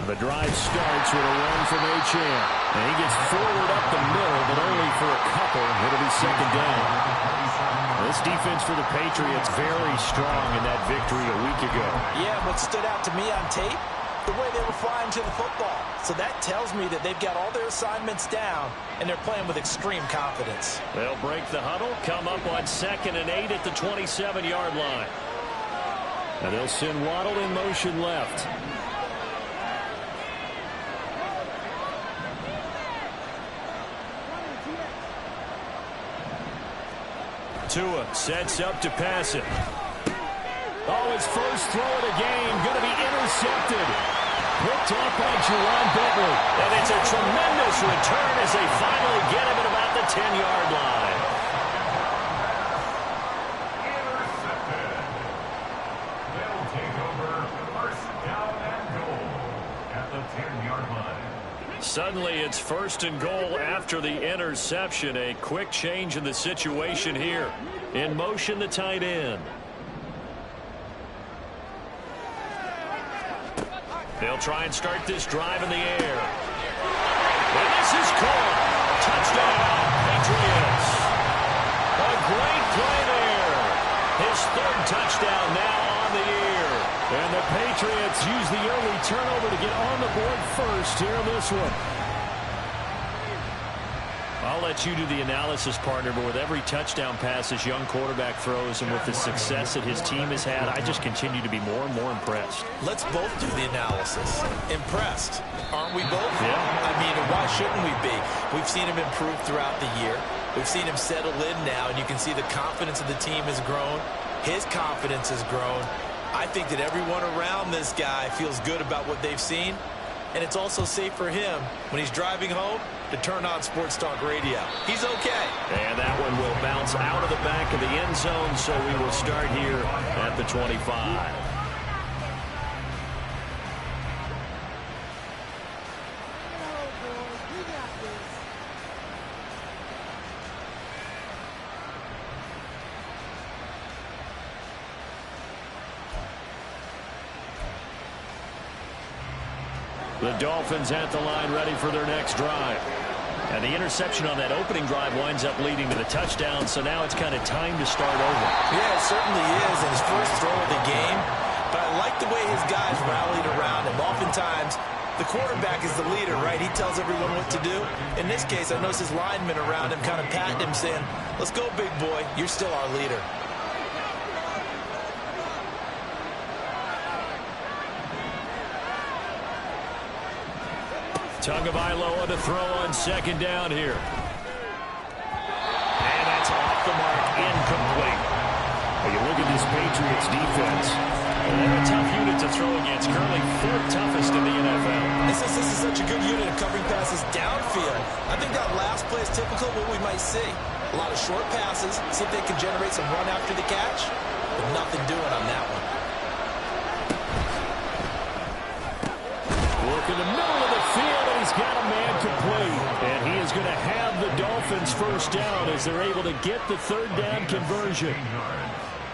The drive starts with a run from Achane. And he gets forward up the middle, but only for a couple. It'll be second down. This defense for the Patriots very strong in that victory a week ago. Yeah, what stood out to me on tape, the way they were flying to the football. So that tells me that they've got all their assignments down, and they're playing with extreme confidence. They'll break the huddle, come up on 2nd and 8 at the 27-yard line. And they'll send Waddle in motion left. Tua sets up to pass it. Oh, his first throw of the game going to be intercepted. Picked off by Jerron Bentley. And it's a tremendous return as they finally get him at about the 10-yard line. Intercepted. They'll take over first down and goal at the 10-yard line. Suddenly it's 1st and goal after the interception. A quick change in the situation here. In motion, the tight end. They'll try and start this drive in the air. And this is caught. Touchdown, Patriots. A great play there. His 3rd touchdown now on the year. And the Patriots use the early turnover to get on the board first here in this one. I'll let you do the analysis, partner, but with every touchdown pass this young quarterback throws and with the success that his team has had, I just continue to be more and more impressed. Let's both do the analysis. Impressed, aren't we both? Yeah. I mean, why shouldn't we be? We've seen him improve throughout the year. We've seen him settle in now, and you can see the confidence of the team has grown. His confidence has grown. I think that everyone around this guy feels good about what they've seen, and it's also safe for him when he's driving home to turn on Sports Talk Radio. He's okay. And that one will bounce out of the back of the end zone, so we will start here at the 25. The Dolphins at the line ready for their next drive. And the interception on that opening drive winds up leading to the touchdown, so now it's kind of time to start over. Yeah, it certainly is, and his first throw of the game. But I like the way his guys rallied around him. Oftentimes, the quarterback is the leader, right? He tells everyone what to do. In this case, I noticed his linemen around him kind of patting him, saying, "Let's go, big boy. You're still our leader." Tagovailoa to throw on 2nd down here. And that's off the mark, incomplete. Well, you look at this Patriots defense. They're a tough unit to throw against, currently 4th toughest in the NFL. This is such a good unit of covering passes downfield. I think that last play is typical of what we might see. A lot of short passes, see if they can generate some run after the catch, but nothing doing on that one. Work in the middle of the field, and he's got a man complete. And he is going to have the Dolphins first down as they're able to get the 3rd down conversion.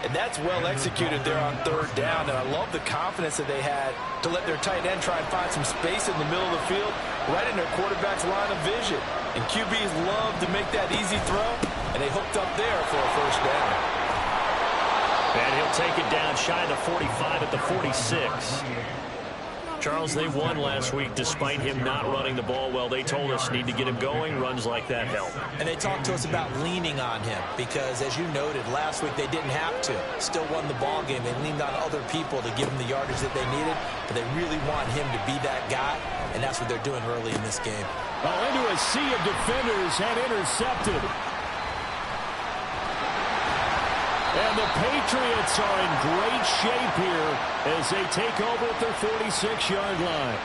And that's well executed there on 3rd down. And I love the confidence that they had to let their tight end try and find some space in the middle of the field, right in their quarterback's line of vision. And QBs love to make that easy throw, and they hooked up there for a first down. And he'll take it down shy of the 45 at the 46. Charles, they won last week despite him not running the ball well. They told us need to get him going. Runs like that help. And they talked to us about leaning on him because, as you noted, last week they didn't have to. Still won the ball game. They leaned on other people to give them the yardage that they needed, but they really want him to be that guy, and that's what they're doing early in this game. Well, into a sea of defenders and intercepted. And the Patriots are in great shape here as they take over at their 46-yard line.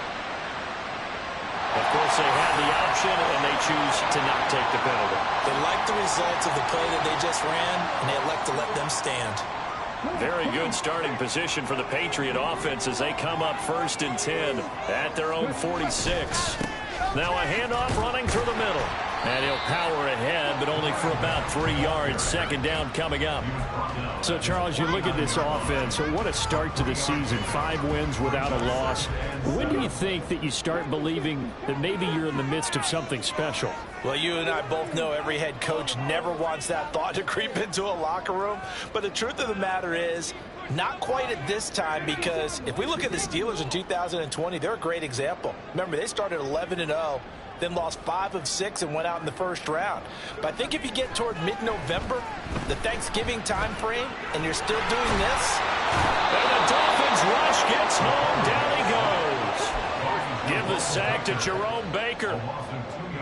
Of course, they have the option, and they choose to not take the penalty. They like the results of the play that they just ran, and they elect to let them stand. Very good starting position for the Patriot offense as they come up 1st and 10 at their own 46. Now a handoff running through the middle. And he'll power ahead, but only for about 3 yards. Second down coming up. So, Charles, you look at this offense. What a start to the season. 5 wins without a loss. When do you think that you start believing that maybe you're in the midst of something special? Well, you and I both know every head coach never wants that thought to creep into a locker room. But the truth of the matter is, not quite at this time, because if we look at the Steelers in 2020, they're a great example. Remember, they started 11-0. Then lost 5 of 6 and went out in the first round. But I think if you get toward mid-November, the Thanksgiving time frame, and you're still doing this. And the Dolphins rush gets home. Down he goes. Give the sack to Jerome Baker.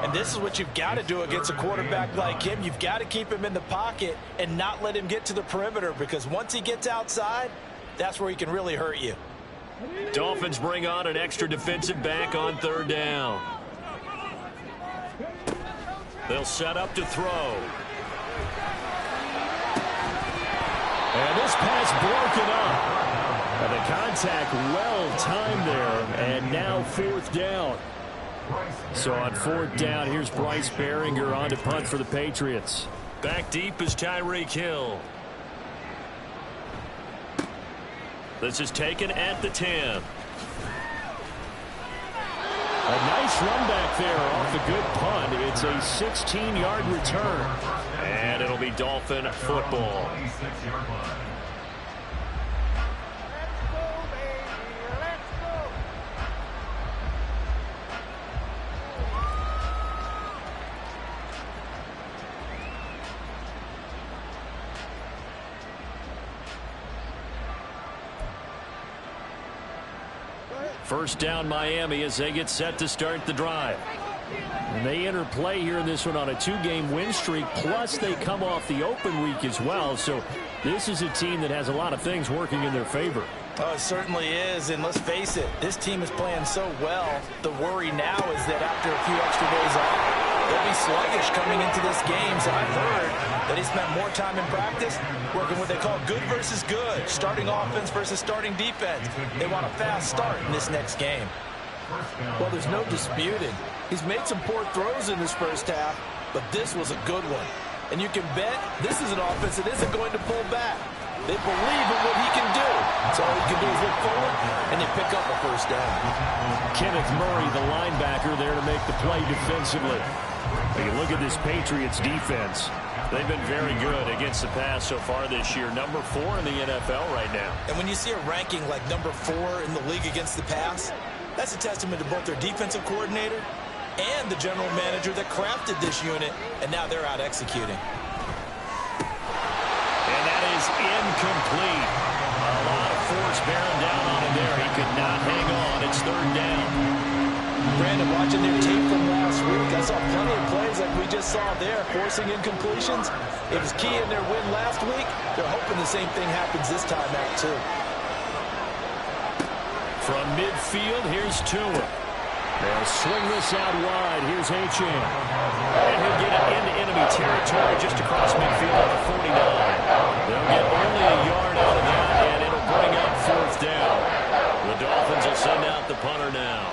And this is what you've got to do against a quarterback like him. You've got to keep him in the pocket and not let him get to the perimeter, because once he gets outside, that's where he can really hurt you. Dolphins bring on an extra defensive back on 3rd down. They'll set up to throw. And this pass broken up. And the contact well timed there. And now 4th down. So on 4th down, here's Bryce Behringer on to punt for the Patriots. Back deep is Tyreek Hill. This is taken at the 10. A nice run back there off a good punt. It's a 16-yard return. And it'll be Dolphin football. First down Miami as they get set to start the drive. And they enter play here in this one on a 2-game win streak, plus they come off the open week as well. So this is a team that has a lot of things working in their favor. Oh, it certainly is, and let's face it, this team is playing so well. The worry now is that after a few extra days off, they'll be sluggish coming into this game. So I've heard that he spent more time in practice working what they call good versus good, starting offense versus starting defense. They want a fast start in this next game. Well, there's no disputing. He's made some poor throws in this first half, but this was a good one. And you can bet this is an offense that isn't going to pull back. They believe in what he can do. So all he can do is look forward, and they pick up a first down. Kenneth Murray, the linebacker, there to make the play defensively. You look at this Patriots defense. They've been very good against the pass so far this year. Number 4 in the NFL right now. And when you see a ranking like number 4 in the league against the pass, that's a testament to both their defensive coordinator and the general manager that crafted this unit, and now they're out executing. And that is incomplete. A lot of force bearing down on him there. He could not hang on. It's 3rd down. Brandon, watching their tape from last week, I saw plenty of plays like we just saw there, forcing incompletions. It was key in their win last week. They're hoping the same thing happens this time out, too. From midfield, here's Tua. They'll swing this out wide. Here's Achane. And he'll get it into enemy territory just across midfield at the 49. They'll get only a yard out of that, and it'll bring up 4th down. The Dolphins will send out the punter now.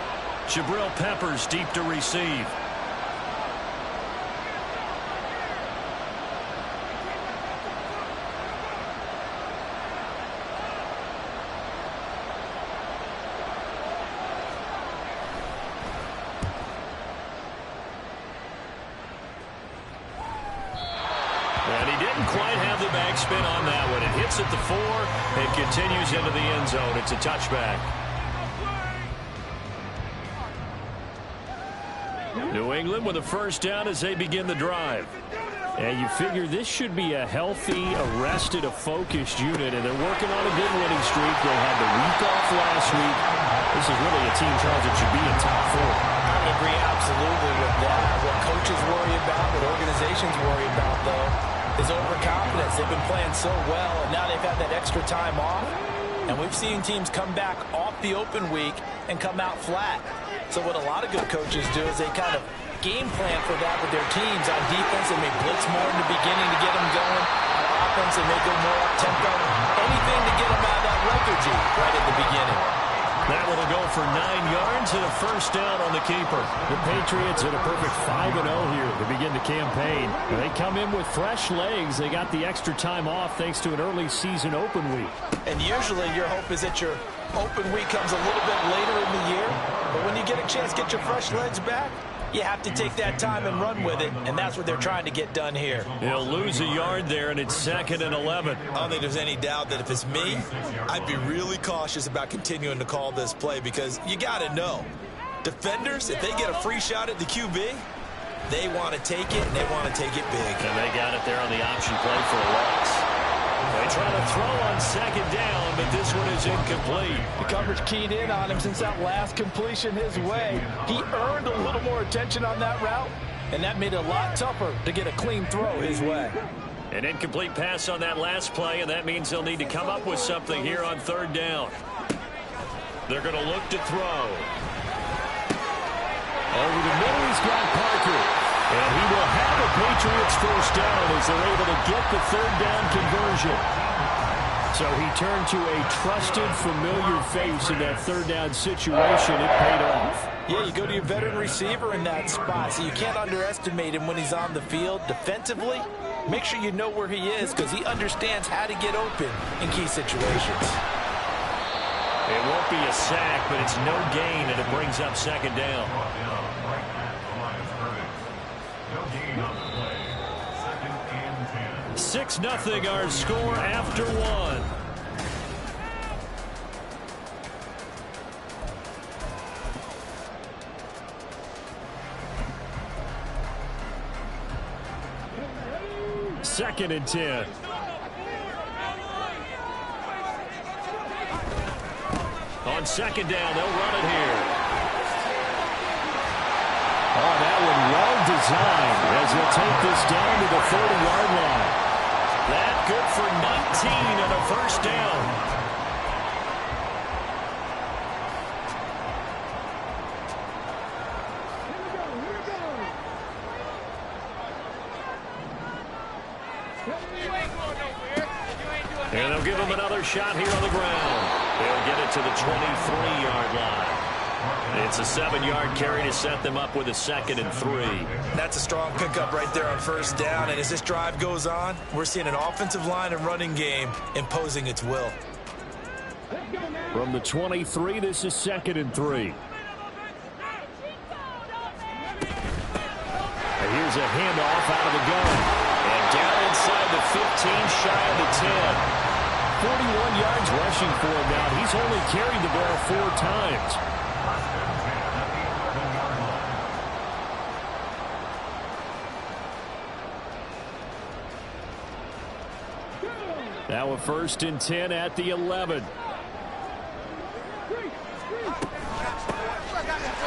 Jabril Peppers deep to receive. And he didn't quite have the backspin on that one. It hits at the 4 and continues into the end zone. It's a touchback. New England with a first down as they begin the drive. And you figure this should be a healthy, arrested, a focused unit, and they're working on a good winning streak. They had the week off last week. This is really a team, Charles, that should be in top 4. I would agree absolutely with that. What coaches worry about, what organizations worry about, though, is overconfidence. They've been playing so well, and now they've had that extra time off. And we've seen teams come back off the open week and come out flat. So what a lot of good coaches do is they kind of game plan for that with their teams. On defense, they may blitz more in the beginning to get them going. On offense, they may go more up-tempo. Anything to get them out of that lethargy right at the beginning. That one will go for 9 yards and a first down on the keeper. The Patriots at a perfect 5-0 here to begin the campaign. They come in with fresh legs. They got the extra time off thanks to an early season open week. And usually your hope is that your open week comes a little bit later in the year. But when you get a chance to get your fresh legs back, you have to take that time and run with it, and that's what they're trying to get done here. He'll lose a yard there, and it's 2nd and 11. I don't think there's any doubt that if it's me, I'd be really cautious about continuing to call this play because you got to know, defenders, if they get a free shot at the QB, they want to take it, and they want to take it big. And they got it there on the option play for a loss. They try to throw on 2nd down, but this one is incomplete. The coverage keyed in on him since that last completion his way. He earned a little more attention on that route, and that made it a lot tougher to get a clean throw his way. An incomplete pass on that last play, and that means they'll need to come up with something here on 3rd down. They're going to look to throw. Over the middle, he's got Parker. And he will have a Patriots first down as they're able to get the 3rd down conversion. So he turned to a trusted, familiar face in that 3rd down situation. It paid off. Yeah, you go to your veteran receiver in that spot, so you can't underestimate him when he's on the field. Defensively, make sure you know where he is because he understands how to get open in key situations. It won't be a sack, but it's no gain, and it brings up 2nd down. 6-0 our score after 1. Second and 10. On 2nd down, they'll run it here. Oh, that one well designed as he'll take this down to the 30-yard line. That good for 19 and a first down. And they'll give him another shot here on the ground. They'll get it to the 23-yard line. It's a 7-yard carry to set them up with a 2nd and 3. That's a strong pickup right there on first down. And as this drive goes on, we're seeing an offensive line and running game imposing its will. From the 23, this is 2nd and 3. And here's a handoff out of the gun. And down inside the 15, shy of the 10. 41 yards rushing for him now. He's only carried the ball 4 times. Now a 1st and 10 at the 11.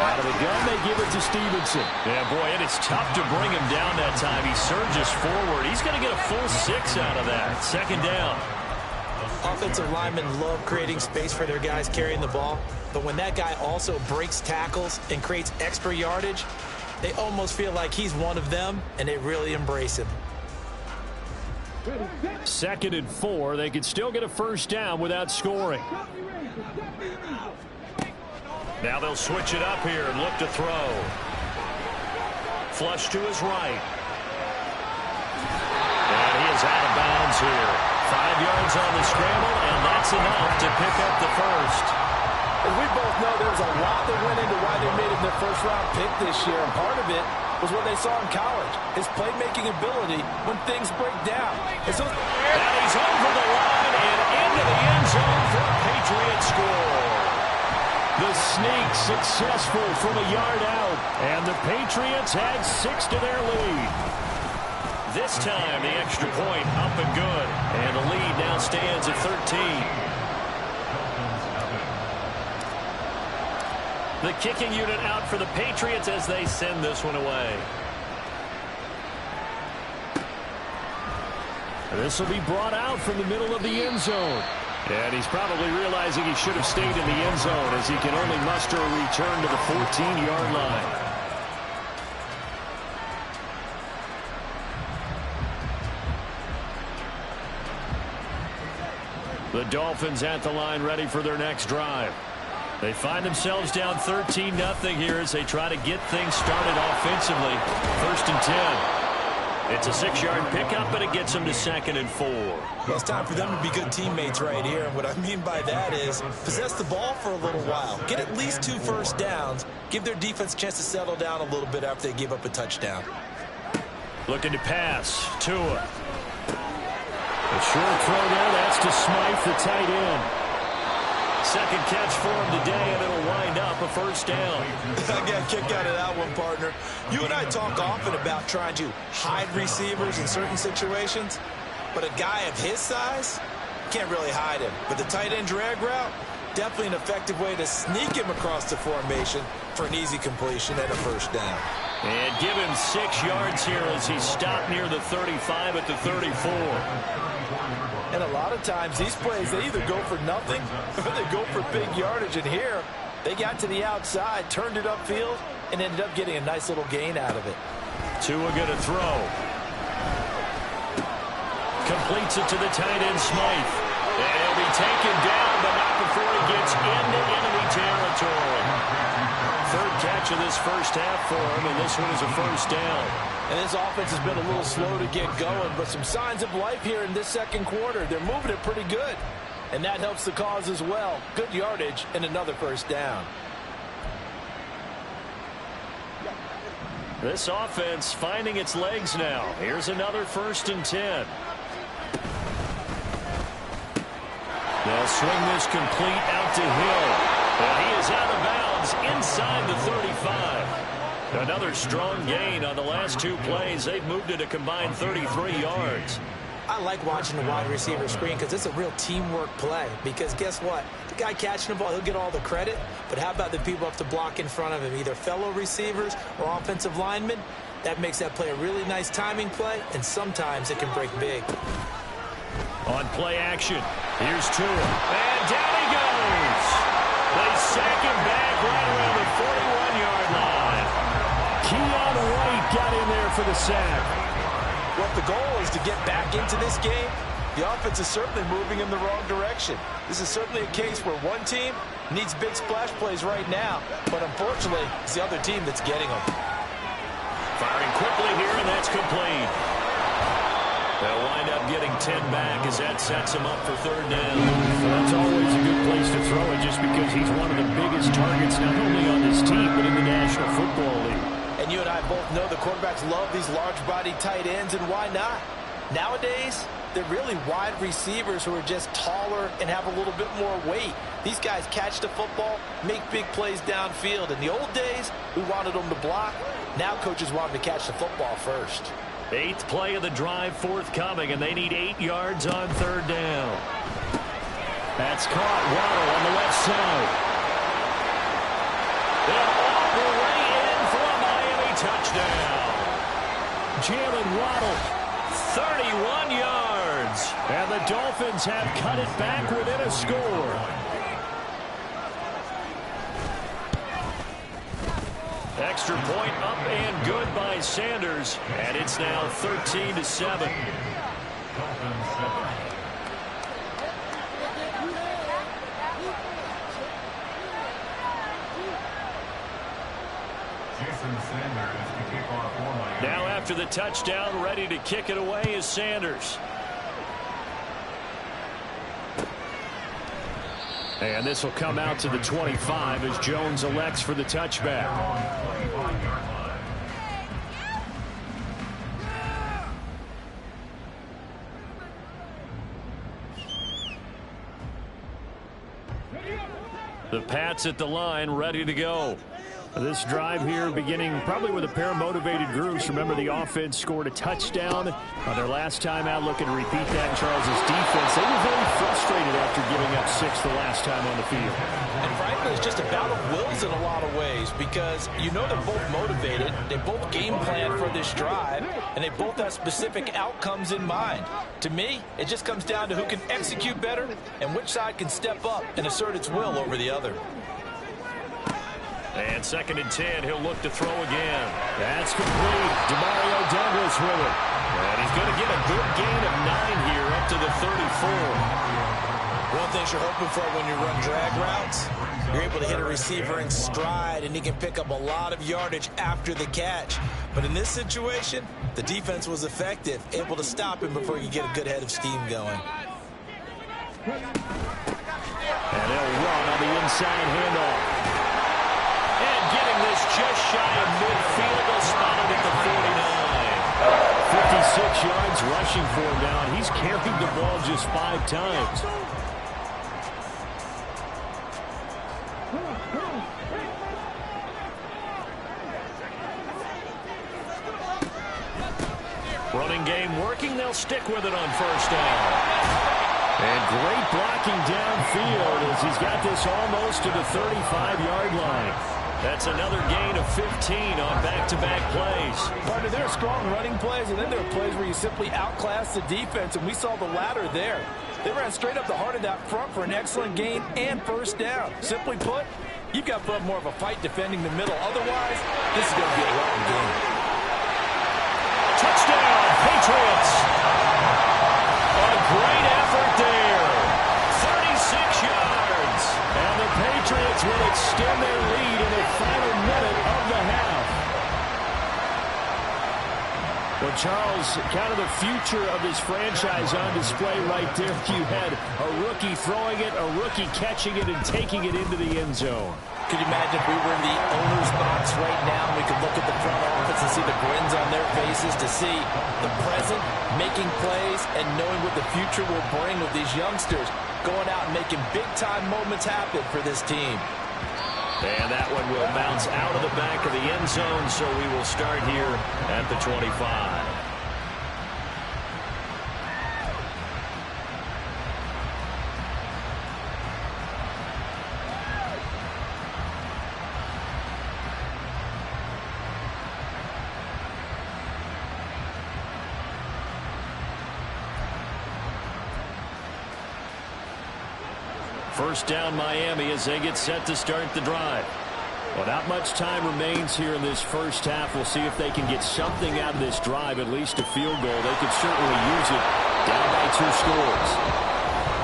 Out of the gun, they give it to Stevenson. Yeah, boy, it is tough to bring him down that time. He surges forward. He's going to get a full 6 out of that. 2nd down. Offensive linemen love creating space for their guys carrying the ball, but when that guy also breaks tackles and creates extra yardage, they almost feel like he's one of them, and they really embrace him. 2nd and 4. They could still get a first down without scoring. Now they'll switch it up here and look to throw. Flush to his right. And he is out of bounds here. 5 yards on the scramble, and that's enough to pick up the first. As we both know, there's a lot that went into why they made him their first-round pick this year, and part of it was what they saw in college, his playmaking ability when things break down. And he's over the line and into the end zone for a Patriot score. The sneak successful from a yard out, and the Patriots add 6 to their lead. This time, the extra point up and good. And the lead now stands at 13. The kicking unit out for the Patriots as they send this one away. This will be brought out from the middle of the end zone. And he's probably realizing he should have stayed in the end zone as he can only muster a return to the 14-yard line. The Dolphins at the line ready for their next drive. They find themselves down 13-0 here as they try to get things started offensively. 1st and 10. It's a 6-yard pickup, but it gets them to 2nd and 4. Well, it's time for them to be good teammates right here. And what I mean by that is possess the ball for a little while. Get at least 2 first downs. Give their defense a chance to settle down a little bit after they give up a touchdown. Looking to pass. Tua. A short throw there. That's to Smythe, the tight end. 2nd catch for him today, and it'll wind up a 1st down. I got a kick out of that one, partner. You and I talk often about trying to hide receivers in certain situations, but a guy of his size can't really hide him. But the tight end drag route, definitely an effective way to sneak him across the formation for an easy completion and a 1st down. And give him 6 yards here as he stopped near the 35 at the 34. And a lot of times these plays, they either go for nothing or they go for big yardage. And here, they got to the outside, turned it upfield, and ended up getting a nice little gain out of it. Tua going to throw. Completes it to the tight end, Smythe. And he'll be taken down, but not before he gets into enemy territory. 3rd catch of this 1st half for him, and this one is a 1st down. And this offense has been a little slow to get going, but some signs of life here in this 2nd quarter. They're moving it pretty good, and that helps the cause as well. Good yardage and another 1st down. This offense finding its legs now. Here's another 1st and 10. They'll swing this complete out to Hill. And he is out of bounds inside the 35. Another strong gain on the last 2 plays. They've moved it a combined 33 yards. I like watching the wide receiver screen because it's a real teamwork play. Because guess what? The guy catching the ball, he'll get all the credit. But how about the people up to block in front of him, either fellow receivers or offensive linemen? That makes that play a really nice timing play, and sometimes it can break big. On play action, here's Tua. And down he goes. They sack him back right around the 41-yard line. Keon White got in there for the sack. Well, if the goal is to get back into this game, the offense is certainly moving in the wrong direction. This is certainly a case where one team needs big splash plays right now, but unfortunately, it's the other team that's getting them. Firing quickly here, and that's complete. They'll wind up getting 10 back as that sets him up for 3rd down. Well, that's always a good place to throw it just because he's one of the biggest targets not only on this team but in the National Football League. And you and I both know the quarterbacks love these large-bodied tight ends, and why not? Nowadays, they're really wide receivers who are just taller and have a little bit more weight. These guys catch the football, make big plays downfield. In the old days, we wanted them to block. Now coaches want them to catch the football first. 8th play of the drive forthcoming, and they need 8 yards on 3rd down. That's caught. Waddle on the left side. And all the way in for a Miami touchdown. Jalen Waddle, 31 yards. And the Dolphins have cut it back within a score. Extra point up and good by Sanders. And it's now 13-7. Now after the touchdown, ready to kick it away is Sanders. And this will come out to the 25 as Jones elects for the touchback. The Pats at the line, ready to go. This drive here beginning probably with a pair of motivated groups. Remember, the offense scored a touchdown on their last time out, looking to repeat that in Charles' defense. They were very frustrated after giving up 6 the last time on the field. And frankly, it's just a battle of wills in a lot of ways because you know they're both motivated, they both game plan for this drive, and they both have specific outcomes in mind. To me, it just comes down to who can execute better and which side can step up and assert its will over the other. And 2nd and 10, he'll look to throw again. That's complete. Demario Douglas with it. And he's going to get a good gain of 9 here up to the 34. One of the things you're hoping for when you run drag routes, you're able to hit a receiver in stride, and he can pick up a lot of yardage after the catch. But in this situation, the defense was effective, able to stop him before he could get a good head of steam going. And they'll run on the inside handoff. And getting this just shy of midfield, they'll spot it at the 49. 56 yards rushing for him now, and he's carried the ball just 5 times. Running game working. They'll stick with it on first down. And great blocking downfield as he's got this almost to the 35-yard line. That's another gain of 15 on back-to-back plays. Partner, there are strong running plays, and then there are plays where you simply outclass the defense, and we saw the latter there. They ran straight up the heart of that front for an excellent gain and first down. Simply put, you've got to put up more of a fight defending the middle. Otherwise, this is going to be a rotten game. Touchdown, Patriots. A great effort there. 36 yards. And the Patriots will extend their lead in the final minute of the half. Well, Charles, kind of the future of this franchise on display right there. You had a rookie throwing it, a rookie catching it, and taking it into the end zone. Could you imagine if we were in the owner's box right now and we could look at the front office and see the grins on their faces, to see the present, making plays, and knowing what the future will bring with these youngsters going out and making big-time moments happen for this team. And that one will bounce out of the back of the end zone, so we will start here at the 25. First down Miami as they get set to start the drive. Well, not much time remains here in this first half. We'll see if they can get something out of this drive, at least a field goal. They could certainly use it down by 2 scores.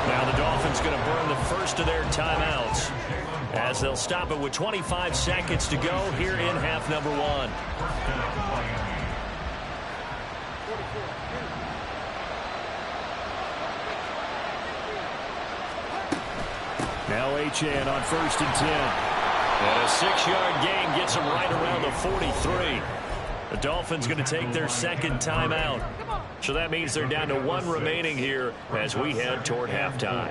Now the Dolphins going to burn the first of their timeouts as they'll stop it with 25 seconds to go here in half number 1. Now Achane on first and 10. And a 6-yard gain gets them right around the 43. The Dolphins going to take their second timeout. So that means they're down to 1 remaining here as we head toward halftime.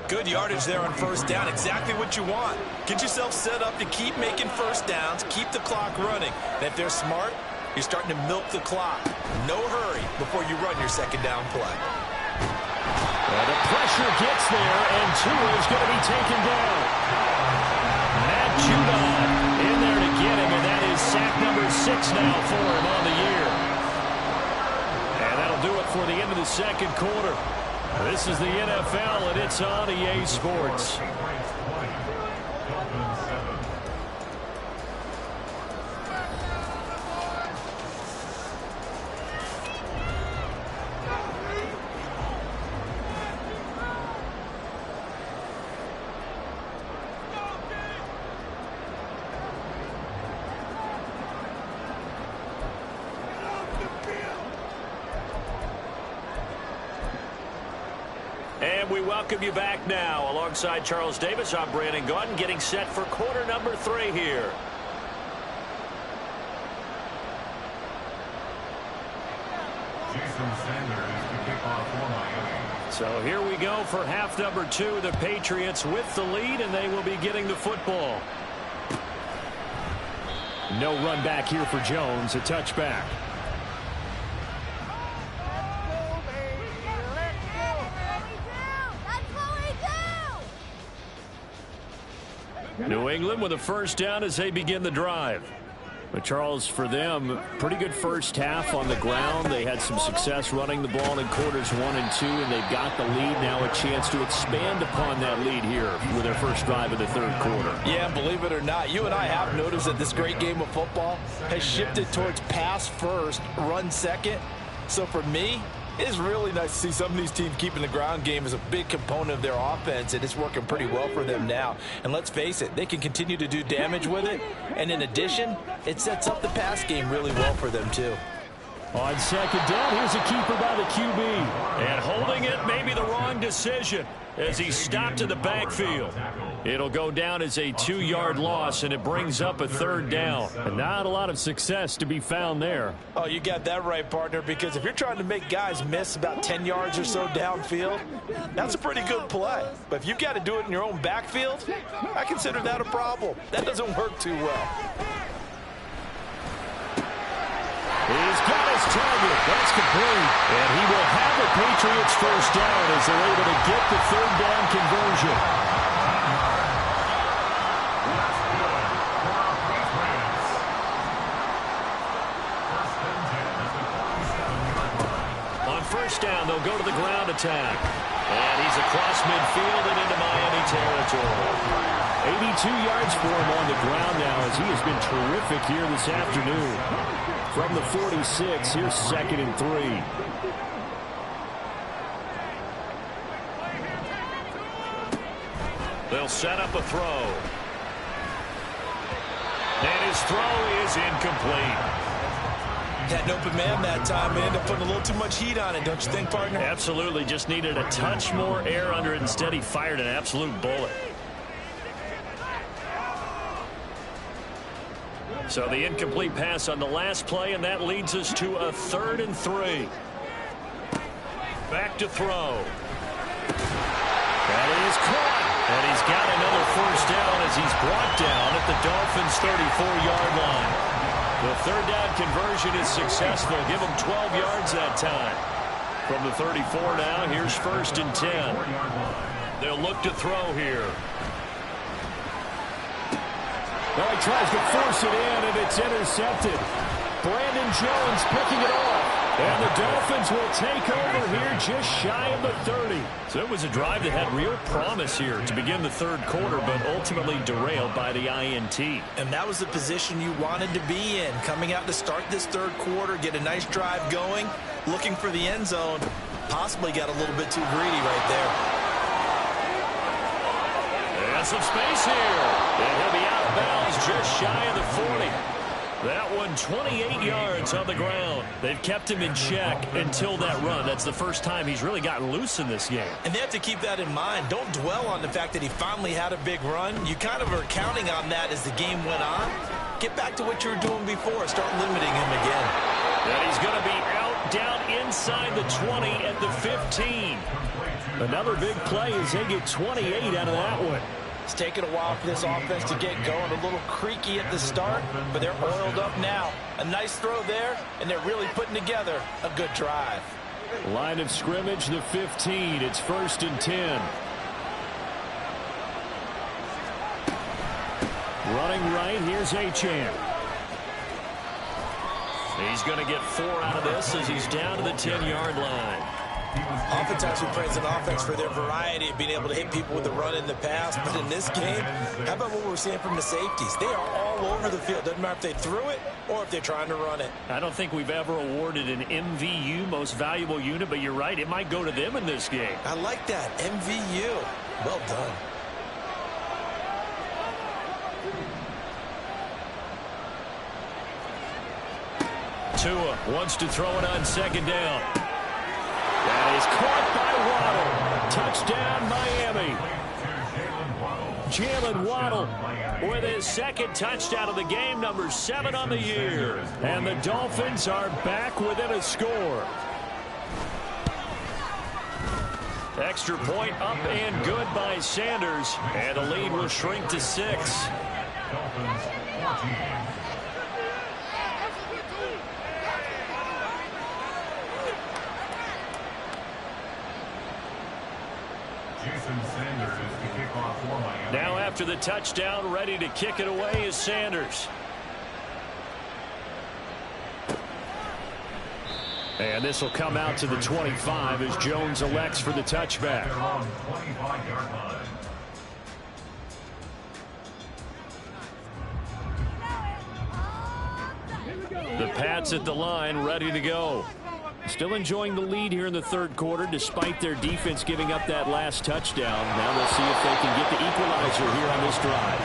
Good yardage there on first down. Exactly what you want. Get yourself set up to keep making first downs, keep the clock running. And if they're smart, you're starting to milk the clock. No hurry before you run your second down play. Well, the pressure gets there, and Tua is going to be taken down. Matt Judon in there to get him, and that is sack number 6 now for him on the year. And that'll do it for the end of the second quarter. This is the NFL, and it's on EA Sports. And we welcome you back now. Alongside Charles Davis, I'm Brandon Gaudin, getting set for quarter number 3 here. So here we go for half number 2. The Patriots with the lead, and they will be getting the football. No run back here for Jones, a touchback. New England with a first down as they begin the drive. But Charles, for them, pretty good first half on the ground. They had some success running the ball in quarters 1 and 2, and they've got the lead now, a chance to expand upon that lead here with their first drive of the third quarter. Yeah, believe it or not, you and I have noticed that this great game of football has shifted towards pass first, run second. So for me, It is really nice to see some of these teams keeping the ground game as a big component of their offense, and it's working pretty well for them now. And let's face it, they can continue to do damage with it. And in addition, it sets up the pass game really well for them, too. On second down, here's a keeper by the QB. And holding it may be the wrong decision as he stopped in the backfield. It'll go down as a 2-yard loss, and it brings up a third down. And not a lot of success to be found there. Oh, you got that right, partner, because if you're trying to make guys miss about 10 yards or so downfield, that's a pretty good play. But if you've got to do it in your own backfield, I consider that a problem. That doesn't work too well. He's got his target. That's complete. And he will have the Patriots first down as they're able to get the third down conversion. On first down, they'll go to the ground attack. And he's across midfield and into Miami territory. 82 yards for him on the ground now as he has been terrific here this afternoon. From the 46, here's 2nd and 3. They'll set up a throw. And his throw is incomplete. Had an open man that time and ended up putting a little too much heat on it, don't you think, partner? Absolutely. Just needed a touch more air under it. Instead, he fired an absolute bullet. So the incomplete pass on the last play, and that leads us to a 3rd and 3. Back to throw. That is caught. And he's got another first down as he's brought down at the Dolphins' 34-yard line. The third down conversion is successful. Give him 12 yards that time. From the 34 now, here's 1st and 10. They'll look to throw here. Well, he tries to force it in, and it's intercepted. Brandon Jones picking it off. And the Dolphins will take over here just shy of the 30. So it was a drive that had real promise here to begin the third quarter, but ultimately derailed by the INT. And that was the position you wanted to be in. Coming out to start this third quarter, get a nice drive going, looking for the end zone. Possibly got a little bit too greedy right there. And some space here. And he'll be out of bounds just shy of the 40. That one 28 yards on the ground. They've kept him in check until that run. That's the first time he's really gotten loose in this game. And they have to keep that in mind. Don't dwell on the fact that he finally had a big run. You kind of are counting on that as the game went on. Get back to what you were doing before. Start limiting him again. And he's going to be out down inside the 20 at the 15. Another big play as they get 28 out of that one. It's taken a while for this offense to get going. A little creaky at the start, but they're oiled up now. A nice throw there, and they're really putting together a good drive. Line of scrimmage, the 15. It's 1st and 10. Running right, here's Achane. He's going to get 4 out of this as he's down to the 10-yard line. Oftentimes we praise an offense for their variety of being able to hit people with the run in the pass, but in this game, how about what we're seeing from the safeties? They are all over the field. Doesn't matter if they threw it or if they're trying to run it. I don't think we've ever awarded an MVU, most valuable unit, but you're right, it might go to them in this game. I like that, MVU. Well done. Tua wants to throw it on 2nd down. That is caught by Waddle. Touchdown, Miami. Jalen Waddle with his 2nd touchdown of the game, number 7 on the year. And the Dolphins are back within a score. Extra point up and good by Sanders. And the lead will shrink to 6. Dolphins 14. Now after the touchdown, ready to kick it away is Sanders. And this will come out to the 25 as Jones elects for the touchback. The Pats at the line, ready to go. Still enjoying the lead here in the third quarter despite their defense giving up that last touchdown. Now we'll see if they can get the equalizer here on this drive.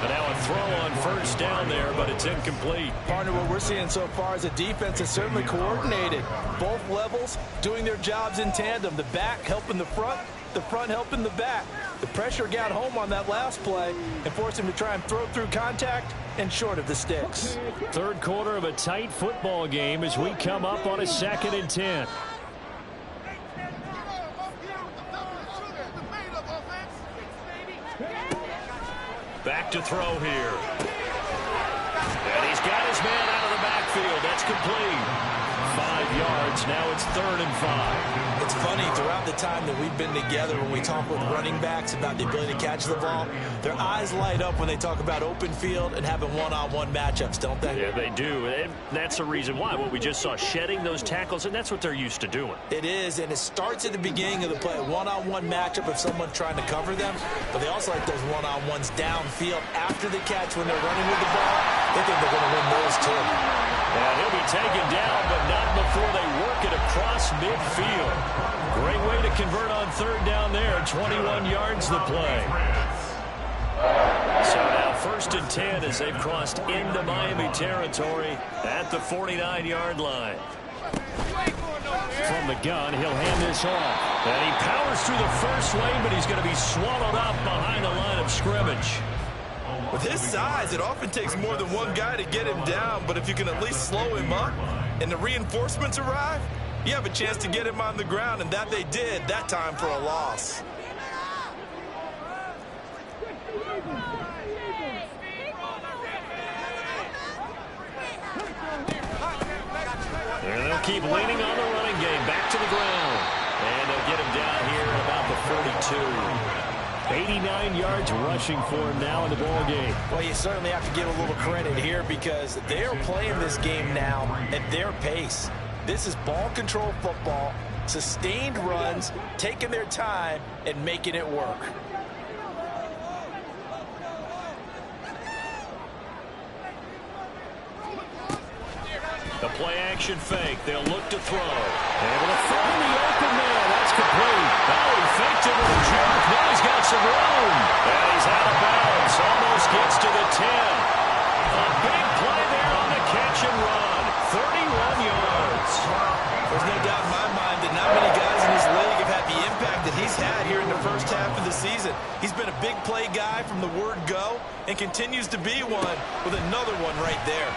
And now a throw on first down there, but it's incomplete. Partner, what we're seeing so far is the defense is certainly coordinated. Both levels doing their jobs in tandem. The back helping the front helping the back. The pressure got home on that last play and forced him to try and throw through contact and short of the sticks. Third quarter of a tight football game as we come up on a 2nd and 10. Back to throw here. And he's got his man out of the backfield. That's complete. 5 yards. Now it's 3rd and 5. It's funny, throughout the time that we've been together, when we talk with running backs about the ability to catch the ball, their eyes light up when they talk about open field and having one-on-one matchups, don't they? Yeah, they do. And that's the reason why. What we just saw, shedding those tackles, and that's what they're used to doing. It is, and it starts at the beginning of the play. One-on-one matchup of someone trying to cover them, but they also like those one-on-ones downfield after the catch when they're running with the ball. They think they're going to win those too. And he'll be taken down, but not before they work it across midfield. Great way to convert on 3rd down there. 21 yards the play. So now 1st and 10 as they've crossed into Miami territory at the 49-yard line. From the gun, he'll hand this off. And he powers through the first lane, but he's going to be swallowed up behind the line of scrimmage. With his size, it often takes more than one guy to get him down, but if you can at least slow him up and the reinforcements arrive, you have a chance to get him on the ground, and that they did that time for a loss. And they'll keep leaning on the running game. Back to the ground. And they'll get him down here at about the 42. 89 yards rushing for him now in the ball game. Well, you certainly have to give a little credit here because they are playing this game now at their pace. This is ball control football, sustained runs, taking their time and making it work. The play action fake. They'll look to throw. Able to find the open man. That's complete. Oh, he faked it with a jerk. Now he's got some room. And he's out of bounds. Almost gets to the 10. A big play there on the catch and run. 31 yards. There's no doubt in my mind that not many guys in this league have had the impact that he's had here in the first half of the season. He's been a big play guy from the word go and continues to be one with another one right there.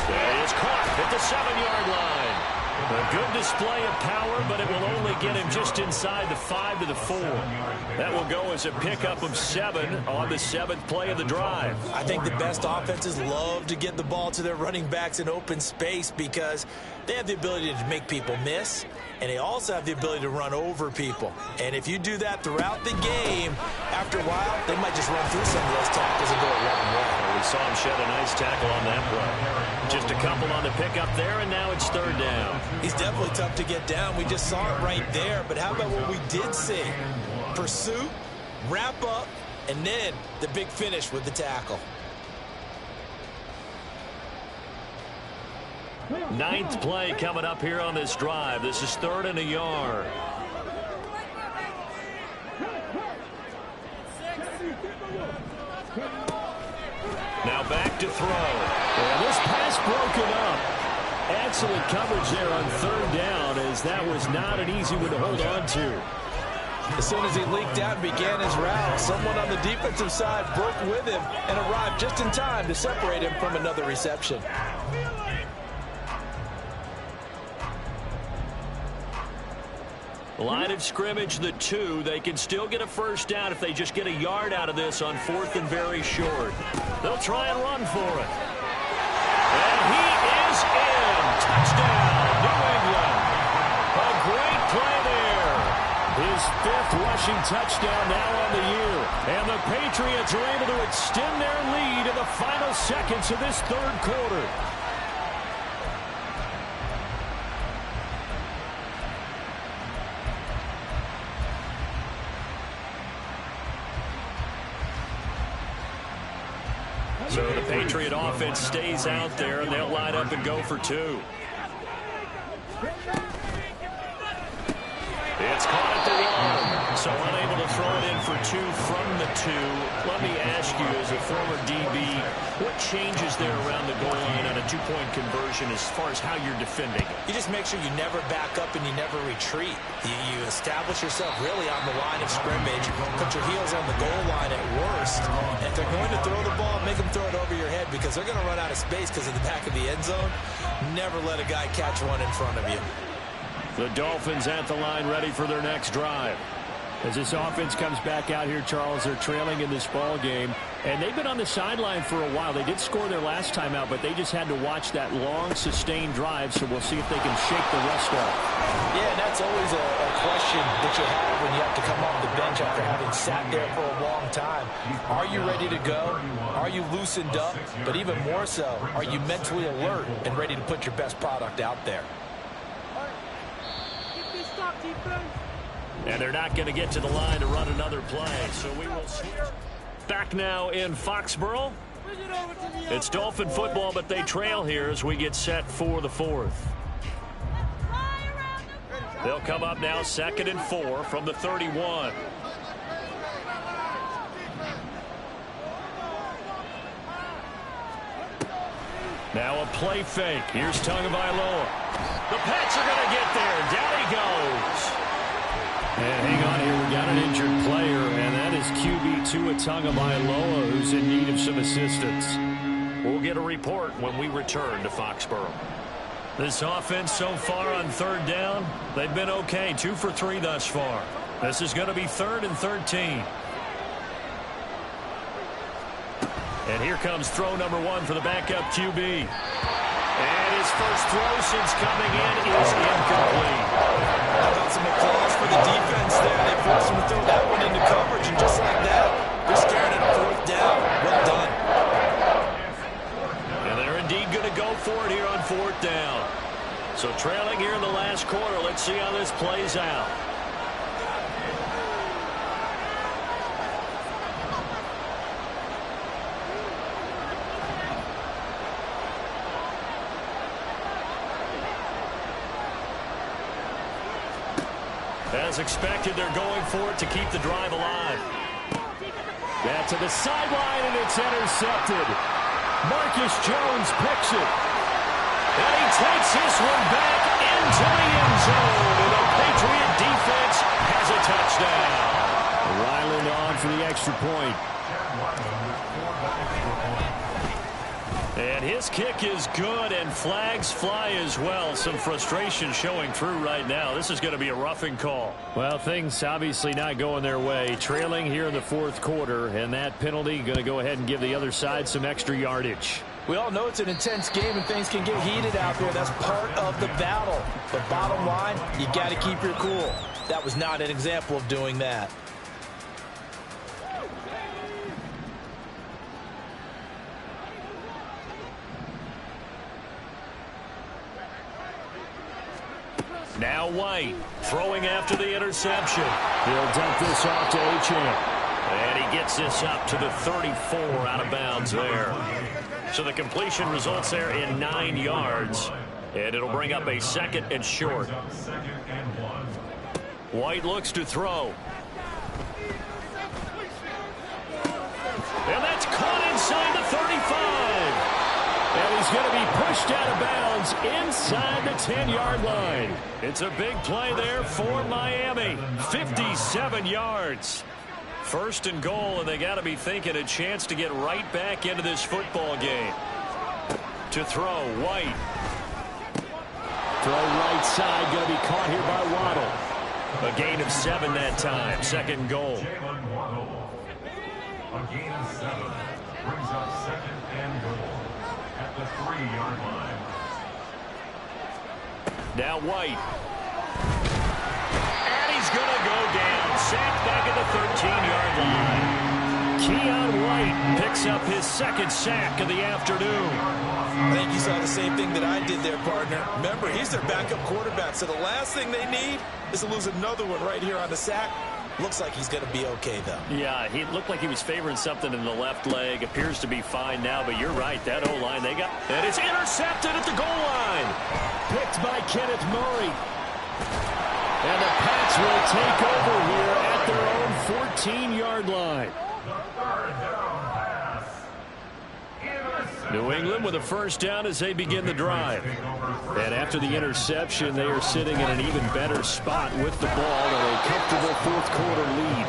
He is caught at the 7-yard line. A good display of power, but it will only get him just inside the 5 to the 4. That will go as a pickup of 7 on the 7th play of the drive. I think the best offenses love to get the ball to their running backs in open space because they have the ability to make people miss, and they also have the ability to run over people. And if you do that throughout the game, after a while, they might just run through some of those tackles and go a long way. We saw him shed a nice tackle on that play. Just a couple on the pickup there, and now it's 3rd down. He's definitely tough to get down. We just saw it right there. But how about what we did see? Pursuit, wrap up, and then the big finish with the tackle. 9th play coming up here on this drive. This is 3rd and a yard. Now back to throw. And this pass broken up. Excellent coverage there on 3rd down, as that was not an easy one to hold on to. As soon as he leaked out and began his route, someone on the defensive side broke with him and arrived just in time to separate him from another reception. Line of scrimmage, the 2. They can still get a first down if they just get a yard out of this on 4th and very short. They'll try and run for it. And he is in. Touchdown, New England. A great play there. His 5th rushing touchdown now on the year. And the Patriots are able to extend their lead in the final seconds of this 3rd quarter. So the Patriot offense stays out there, and they'll line up and go for 2. It's caught at the 1, so unable to throw it in for 2 from the 2. Let me ask you, as a former DB, what changes there around the goal line on a 2-point conversion as far as how you're defending? You just make sure you never back up and you never retreat. You establish yourself really on the line of scrimmage, put your heels on the goal line at worst, and if they're going to throw the ball, make them throw it over your head because they're going to run out of space because of the back of the end zone. Never let a guy catch one in front of you. The Dolphins at the line ready for their next drive. As this offense comes back out here, Charles, they're trailing in this ball game, and they've been on the sideline for a while. They did score their last time out, but they just had to watch that long, sustained drive, so we'll see if they can shake the rust off. Yeah, and that's always a question that you have when you have to come off the bench after having sat there for a long time. Are you ready to go? Are you loosened up? But even more so, are you mentally alert and ready to put your best product out there? And they're not going to get to the line to run another play, so we will switch. Back now in Foxborough. It's Dolphin football, but they trail here as we get set for the 4th. They'll come up now 2nd and 4 from the 31. Now a play fake. Here's Tagovailoa. The Pats are going to get there. Down he goes. And hang on here, we got an injured player, and that is QB Tua Tagovailoa, who's in need of some assistance. We'll get a report when we return to Foxborough. This offense so far on 3rd down, they've been okay, 2 for 3 thus far. This is going to be 3rd and 13. And here comes throw number 1 for the backup QB. And his first throw since coming in is incomplete. How about some applause for the defense there? They forced him to throw that one into coverage, and just like that, they're staring at a 4th down. Well done. And they're indeed going to go for it here on 4th down. So trailing here in the last quarter. Let's see how this plays out. As expected, they're going for it to keep the drive alive. That's to the sideline, and it's intercepted. Marcus Jones picks it. And he takes this one back into the end zone. And the Patriot defense has a touchdown. Ryland on for the extra point. And his kick is good, and flags fly as well. Some frustration showing through right now. This is going to be a roughing call. Well, things obviously not going their way. Trailing here in the 4th quarter, and that penalty going to go ahead and give the other side some extra yardage. We all know it's an intense game and things can get heated out there. That's part of the battle. But bottom line, you got to keep your cool. That was not an example of doing that. Now White throwing after the interception. He'll dump this off to Achane. And he gets this up to the 34 out of bounds there. So the completion results there in 9 yards. And it'll bring up a 2nd and short. White looks to throw. And that's caught inside the 35. And he's going to be pushed out of bounds inside the 10-yard line. It's a big play there for Miami. 57 yards. 1st and goal, and they got to be thinking a chance to get right back into this football game. To throw, White. Throw right side, going to be caught here by Waddle. A gain of 7 that time. 2nd and goal. A gain of 7 brings up 2nd and goal at the 3-yard line. Now White. And he's going to go down. Sacked back at the 13-yard line. Keon White picks up his 2nd sack of the afternoon. I think you saw the same thing that I did there, partner. Remember, he's their backup quarterback, so the last thing they need is to lose another one right here on the sack. Looks like he's going to be okay, though. Yeah, he looked like he was favoring something in the left leg. Appears to be fine now, but you're right. That O-line, they got... And it's intercepted at the goal line. Picked by Kenneth Murray. And the Pats will take over here at their own 14-yard line. New England with a first down as they begin the drive. And after the interception, they are sitting in an even better spot with the ball and a comfortable fourth-quarter lead.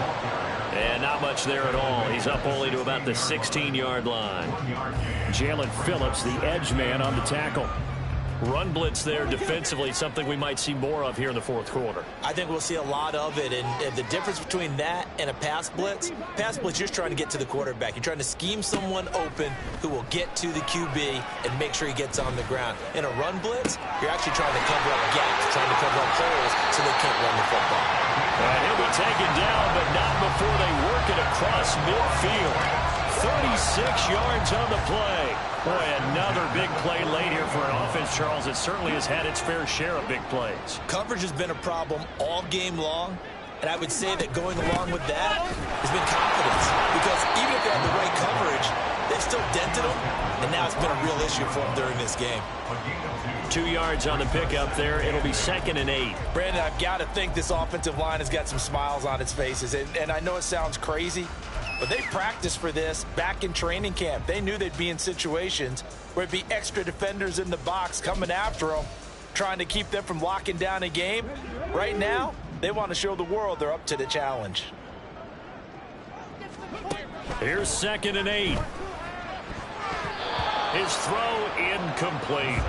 And not much there at all. He's up only to about the 16-yard line. Jalen Phillips, the edge man on the tackle. Run blitz there defensively, something we might see more of here in the fourth quarter. I think we'll see a lot of it, and the difference between that and a pass blitz, you're just trying to get to the quarterback. You're trying to scheme someone open who will get to the QB and make sure he gets on the ground. In a run blitz, you're actually trying to cover up gaps, trying to cover up holes so they can't run the football. And he'll be taken down, but not before they work it across midfield. 36 yards on the play. Boy, another big play late here for an offense, Charles. It certainly has had its fair share of big plays. Coverage has been a problem all game long, and I would say that going along with that has been confidence. Because even if they have the right coverage, they've still dented them, and now it's been a real issue for them during this game. 2 yards on the pickup there. It'll be 2nd and 8. Brandon, I've got to think this offensive line has got some smiles on its faces, and I know it sounds crazy, but they practiced for this back in training camp. They knew they'd be in situations where it'd be extra defenders in the box coming after them, trying to keep them from locking down a game. Right now, they want to show the world they're up to the challenge. Here's 2nd and 8. His throw incomplete.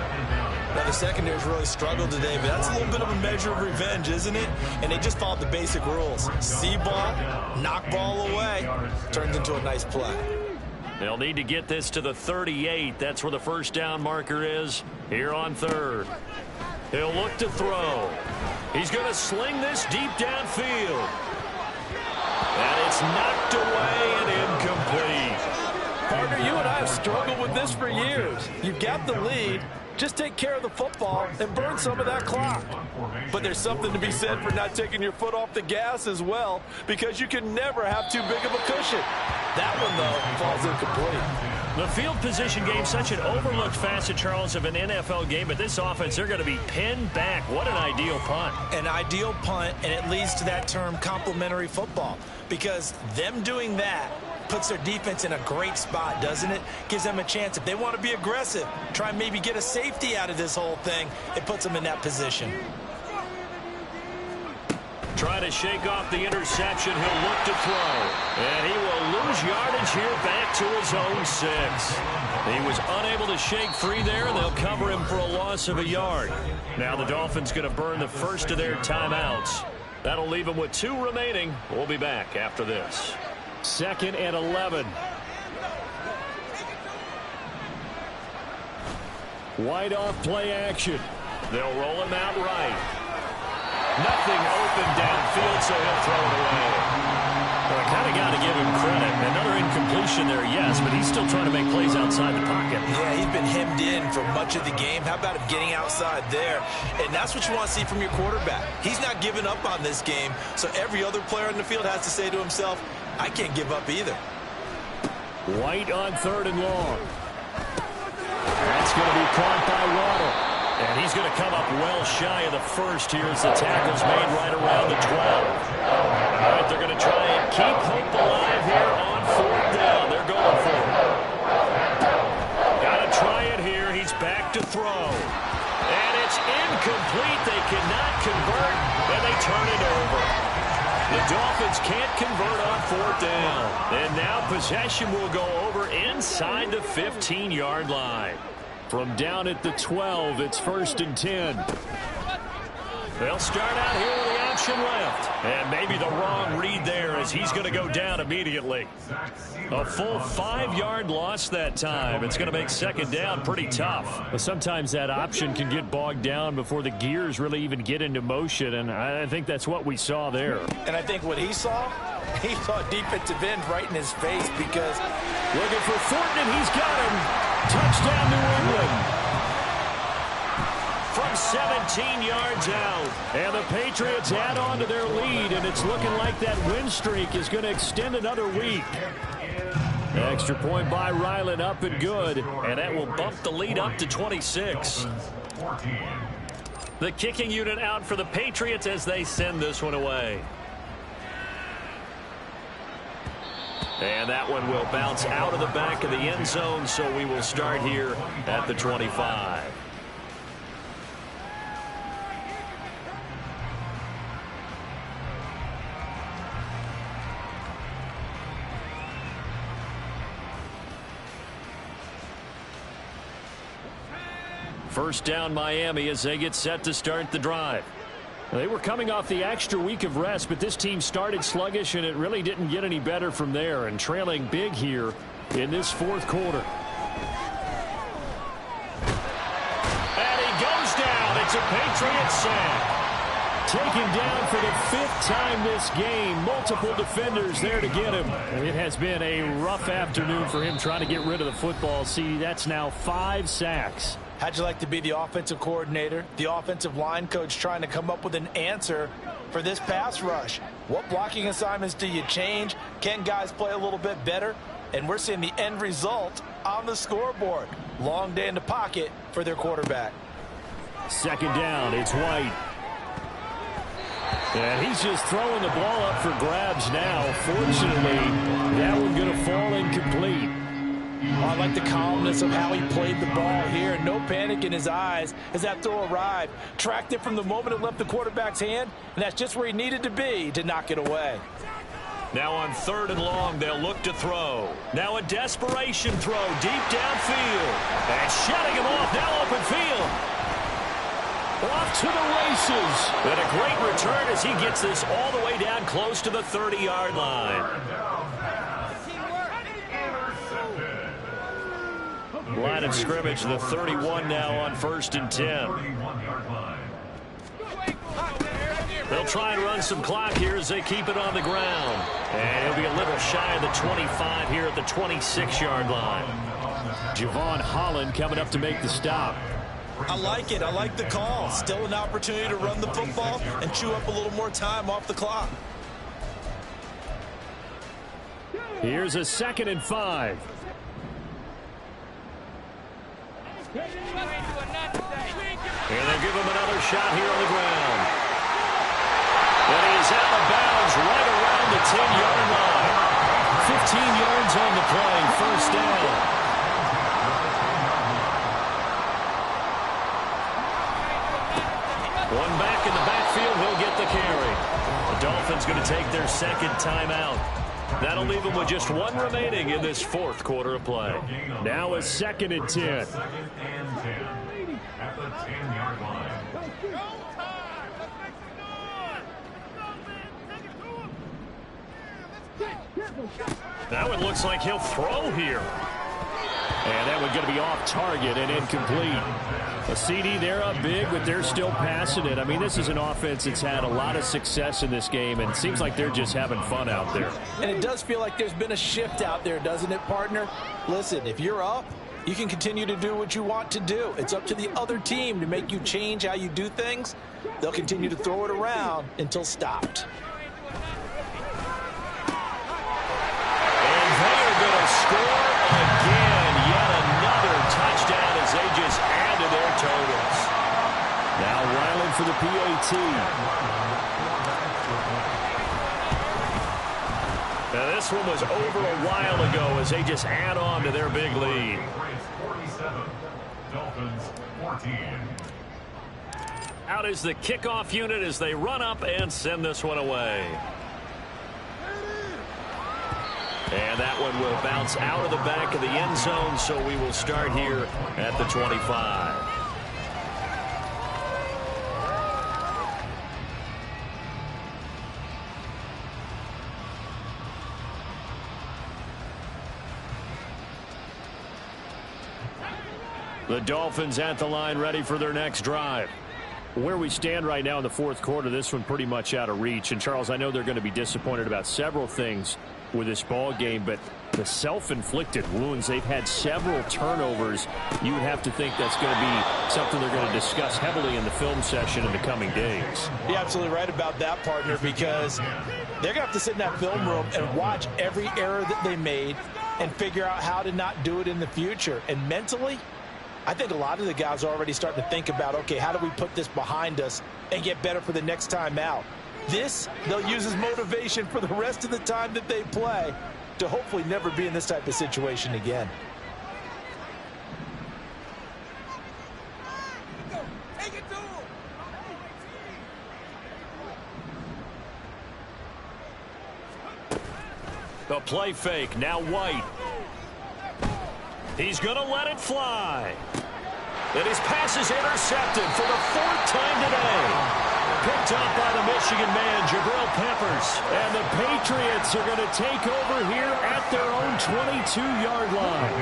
Now, the secondary's really struggled today, but that's a little bit of a measure of revenge, isn't it? And they just followed the basic rules. See ball, knock ball away, turns into a nice play. They'll need to get this to the 38. That's where the first down marker is here on 3rd. He'll look to throw. He's going to sling this deep downfield. And it's knocked away and incomplete. Partner, you and I have struggled with this for years. You've got the lead. Just take care of the football and burn some of that clock. But there's something to be said for not taking your foot off the gas as well, because you can never have too big of a cushion. That one, though, falls incomplete. The field position game, such an overlooked facet, Charles, of an NFL game, but this offense, they're going to be pinned back. What an ideal punt. An ideal punt, and it leads to that term complementary football, because them doing that puts their defense in a great spot, doesn't it? Gives them a chance. If they want to be aggressive, try and maybe get a safety out of this whole thing, it puts them in that position. Trying to shake off the interception. He'll look to throw. And he will lose yardage here back to his own 6. He was unable to shake free there, and they'll cover him for a loss of a yard. Now the Dolphins going to burn the first of their timeouts. That'll leave them with 2 remaining. We'll be back after this. 2nd and 11. Wide off play action. They'll roll him out right. Nothing open downfield, so he'll throw it away. Well, I kind of got to give him credit. Another incompletion there, yes, but he's still trying to make plays outside the pocket. Yeah, he's been hemmed in for much of the game. How about him getting outside there? And that's what you want to see from your quarterback. He's not giving up on this game, so every other player on the field has to say to himself, I can't give up either. White on 3rd and long. That's going to be caught by Waddle. And he's going to come up well shy of the first here as the tackle's made right around the 12. All right, they're going to try and keep hope alive here on 4th down. They're going for it. Got to try it here. He's back to throw. And it's incomplete. They cannot convert, and they turn it over. The Dolphins can't convert on 4th down. And now possession will go over inside the 15-yard line. From down at the 12, it's 1st and 10. They'll start out here with the option left. And maybe the wrong read there as he's going to go down immediately. A full 5-yard loss that time. It's going to make 2nd down pretty tough. But sometimes that option can get bogged down before the gears really even get into motion, and I think that's what we saw there. And I think what he saw defensive end right in his face, because looking for Thornton, and he's got him. Touchdown, New England. From 14 yards out. And the Patriots add on to their lead, and it's looking like that win streak is going to extend another week. Extra point by Ryland, up and good. And that will bump the lead up to 26. The kicking unit out for the Patriots as they send this one away. And that one will bounce out of the back of the end zone, so we will start here at the 25. First down Miami as they get set to start the drive. They were coming off the extra week of rest, but this team started sluggish, and it really didn't get any better from there, and trailing big here in this fourth quarter. And he goes down. It's a Patriots sack. Taken down for the 5th time this game. Multiple defenders there to get him. It has been a rough afternoon for him trying to get rid of the football. See, that's now 5 sacks. How'd you like to be the offensive coordinator, the offensive line coach trying to come up with an answer for this pass rush? What blocking assignments do you change? Can guys play a little bit better? And we're seeing the end result on the scoreboard. Long day in the pocket for their quarterback. Second down, it's White. And he's just throwing the ball up for grabs now. Fortunately, that one going to fall incomplete. Oh, I like the calmness of how he played the ball here. No panic in his eyes as that throw arrived. Tracked it from the moment it left the quarterback's hand, and that's just where he needed to be to knock it away. Now on 3rd and long, they'll look to throw. Now a desperation throw deep downfield. And shutting him off, now open field. Off to the races. And a great return as he gets this all the way down close to the 30-yard line. Line of scrimmage, the 31 now on 1st and 10. They'll try and run some clock here as they keep it on the ground. And he'll be a little shy of the 25 here at the 26-yard line. Javon Holland coming up to make the stop. I like it. I like the call. Still an opportunity to run the football and chew up a little more time off the clock. Here's a 2nd and 5. And they'll give him another shot here on the ground. And he's out of bounds right around the 10-yard line. 15 yards on the play, first down. One back in the backfield, he'll get the carry. The Dolphins going to take their 2nd timeout. That'll leave them with just 1 remaining in this 4th quarter of play. Now a 2nd and 10. At the 10-yard line. That one looks like he'll throw here. And that one's going to be off target and incomplete. A CD, they're up big, but they're still passing it. I mean, this is an offense that's had a lot of success in this game, and it seems like they're just having fun out there. And it does feel like there's been a shift out there, doesn't it, partner? Listen, if you're up, you can continue to do what you want to do. It's up to the other team to make you change how you do things. They'll continue to throw it around until stopped. And they're going to score again. Yet another touchdown as they just add to their totals. Now Ryland for the PAT. Now this one was over a while ago as they just add on to their big lead. 47, Dolphins 14. Out is the kickoff unit as they run up and send this one away. And that one will bounce out of the back of the end zone, so we will start here at the 25. The Dolphins at the line ready for their next drive. Where we stand right now in the 4th quarter, this one pretty much out of reach. And, Charles, I know they're going to be disappointed about several things with this ball game, but the self-inflicted wounds, they've had several turnovers. You would have to think that's going to be something they're going to discuss heavily in the film session in the coming days. You're absolutely right about that, partner, because they're going to have to sit in that film room and watch every error that they made and figure out how to not do it in the future. And mentally, I think a lot of the guys are already starting to think about, okay, how do we put this behind us and get better for the next time out? This, they'll use as motivation for the rest of the time that they play to hopefully never be in this type of situation again. The play fake, now White. He's going to let it fly. And his pass is intercepted for the 4th time today. Picked up by the Michigan man, Jabril Peppers. And the Patriots are going to take over here at their own 22-yard line.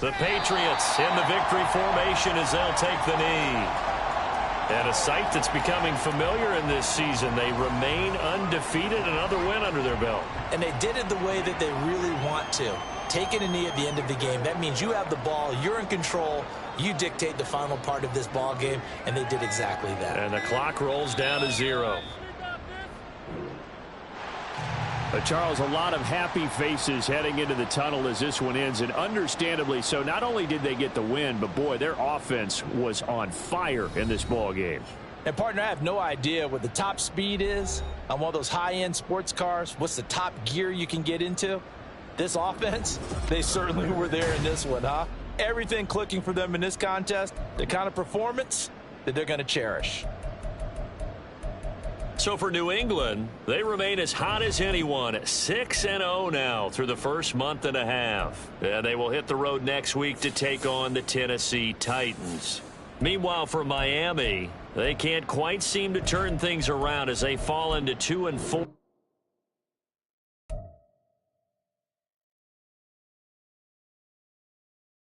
The Patriots in the victory formation as they'll take the knee. And a sight that's becoming familiar in this season. They remain undefeated, another win under their belt. And they did it the way that they really want to. Taking a knee at the end of the game, that means you have the ball, you're in control, you dictate the final part of this ball game, and they did exactly that. And the clock rolls down to 0. Charles, a lot of happy faces heading into the tunnel as this one ends, and understandably so. Not only did they get the win, but boy, their offense was on fire in this ball game. And partner, I have no idea what the top speed is on one of those high-end sports cars. What's the top gear you can get into? This offense, they certainly were there in this one, huh? Everything clicking for them in this contest, the kind of performance that they're going to cherish. So for New England, they remain as hot as anyone, 6-0 now through the first month and a half. And they will hit the road next week to take on the Tennessee Titans. Meanwhile, for Miami, they can't quite seem to turn things around as they fall into 2-4.